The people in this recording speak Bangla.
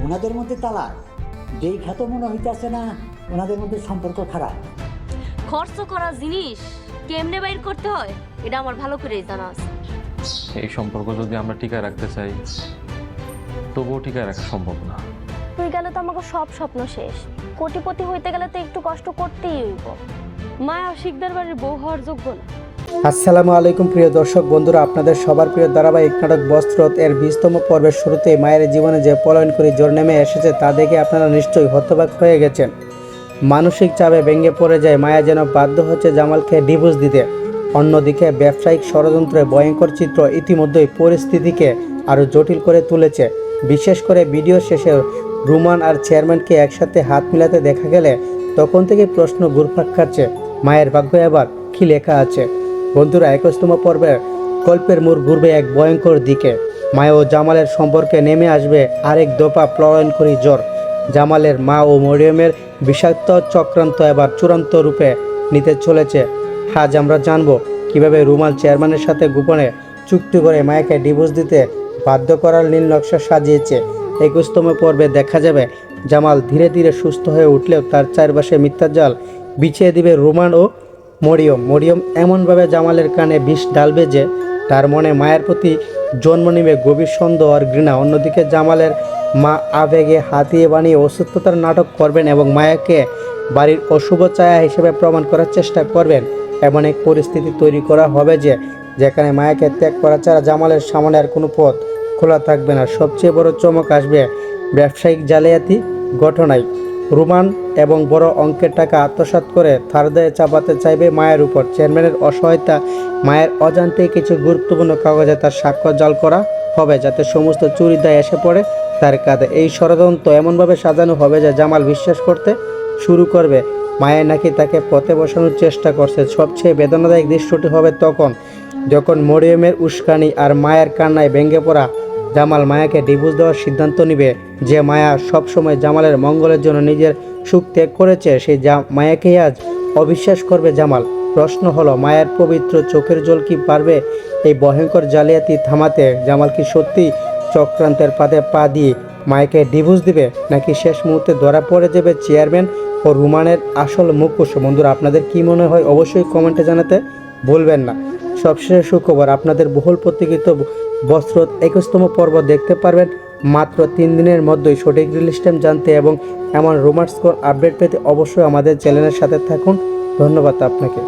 ওনাদের মধ্যে তালাক, যেই খ্যাত মনে হইতেছে না ওনাদের মধ্যে সম্পর্ক খারাপ। খরচ করা জিনিস কেমনে বাইর করতে হয় এটা আমার ভালো করেই জানা আছে। এই সম্পর্ক যদি আমরা টিকায় রাখতে চাই তবুও টিকায় রাখা সম্ভব না। তুই গেলে তো আমাকে সব স্বপ্ন শেষ। কোটিপতি হইতে গেলে তো একটু কষ্ট করতেই হইব। মায়া শিকদার বাড়ির বউ হওয়ার যোগ্য না। আসসালামু আলাইকুম প্রিয় দর্শক বন্ধুরা, আপনাদের সবার প্রিয় ধারাবাহিক নাটক বস্ত্রত এর 20তম পর্বের শুরুতে মায়ের জীবনে যে পলায়ন করে জ্বর নেমে এসেছে তা দেখে আপনারা নিশ্চয়ই হতবাক হয়ে গেছেন। মানসিক চাপে ভেঙে পড়ে যায় মায়া, যেন বাধ্য হচ্ছে জামালকে ডিভোর্স দিতে। অন্যদিকে ব্যবসায়িক ষড়যন্ত্রে ভয়ঙ্কর চিত্র ইতিমধ্যেই পরিস্থিতিকে আরও জটিল করে তুলেছে। বিশেষ করে ভিডিও শেষে রুমান আর চেয়ারম্যানকে একসাথে হাত মিলাতে দেখা গেলে তখন থেকে প্রশ্ন ঘুরপাক খাচ্ছে, মায়ের ভাগ্য এবার কি লেখা আছে। বন্ধুরা, 21তম পর্বের গল্পের মোড় ঘুরবে এক ভয়ঙ্কর দিকে। মায়া ও জামালের সম্পর্কে নেমে আসবে আরেক দফা প্রলয়নকরী জ্বর। জামালের মা ও মরিয়মের বিষাক্ত চক্রান্ত এবার চূড়ান্ত রূপে নিতে চলেছে। আজ আমরা জানবো কিভাবে রুমাল চেয়ারম্যানের সাথে গোপনে চুক্তি করে মায়াকে ডিভোর্স দিতে বাধ্য করার নীল নকশা সাজিয়েছে। 21তম পর্বে দেখা যাবে জামাল ধীরে ধীরে সুস্থ হয়ে উঠলেও তার চারপাশে মিথ্যার জাল বিছিয়ে দিবে রুমান ও মরিয়ম এমনভাবে জামালের কানে বিষ ঢালবে যে তার মনে মায়ের প্রতি জন্ম নেবে গভীর সন্দেহ আর ঘৃণা। অন্যদিকে জামালের মা আবেগে হাতিয়ে বানিয়ে অসুস্থতার নাটক করবেন এবং মায়াকে বাড়ির অশুভ ছায়া হিসেবে প্রমাণ করার চেষ্টা করবেন। এমন এক পরিস্থিতি তৈরি করা হবে যেখানে মায়াকে ত্যাগ করা ছাড়া জামালের সামনে আর কোনো পথ খোলা থাকবে না। সবচেয়ে বড় চমক আসবে ব্যবসায়িক জালিয়াতি ঘটনায়। রুমান এবং বড় অঙ্কের টাকা আত্মসাৎ করে থারদায় চাপাতে চাইবে মায়ের উপর। চেয়ারম্যানের অসহায়তা, মায়ের অজান্তে কিছু গুরুত্বপূর্ণ কাগজে তার সাক্ষ্য জাল করা হবে যাতে সমস্ত চুরি দায় এসে পড়ে তার কাঁধে। এই ষড়যন্ত্র এমনভাবে সাজানো হবে যে জামাল বিশ্বাস করতে শুরু করবে মায়ের নাকি তাকে পথে বসানোর চেষ্টা করছে। সবচেয়ে বেদনাদায়ক দৃশ্যটি হবে যখন মরিয়মের উস্কানি আর মায়ের কান্নায় ভেঙে পড়া জামাল মায়াকে ডিভোর্স দেওয়ার সিদ্ধান্ত নেবে। যে মায়া সবসময় জামালের মঙ্গলের জন্য নিজের সুখ ত্যাগ করেছে, সেই মায়াকেই আজ অবিশ্বাস করবে জামাল। প্রশ্ন হলো, মায়ের পবিত্র চোখের জল কি পারবে এই ভয়ঙ্কর জালিয়াতি থামাতে? জামাল কি সত্যি চক্রান্তের পাতে পা দিয়ে মায়াকে ডিভোর্স দিবে, নাকি শেষ মুহূর্তে ধরা পড়ে যাবে চেয়ারম্যান ও রুমানের আসল মুখোশ? বন্ধুরা, আপনাদের কি মনে হয় অবশ্যই কমেন্টে জানাতে ভুলবেন না। সবশেষে সুখবর, আপনাদের বহুল প্রতীক্ষিত বস্ত্রত 21তম পর্ব দেখতে পারবেন মাত্র 3 দিনের মধ্যেই। সঠিক রিলিজ টাইম জানতে এবং এমন রোমান্স আপডেট পেতে অবশ্যই আমাদের চ্যানেলের সাথে থাকুন। ধন্যবাদ আপনাকে।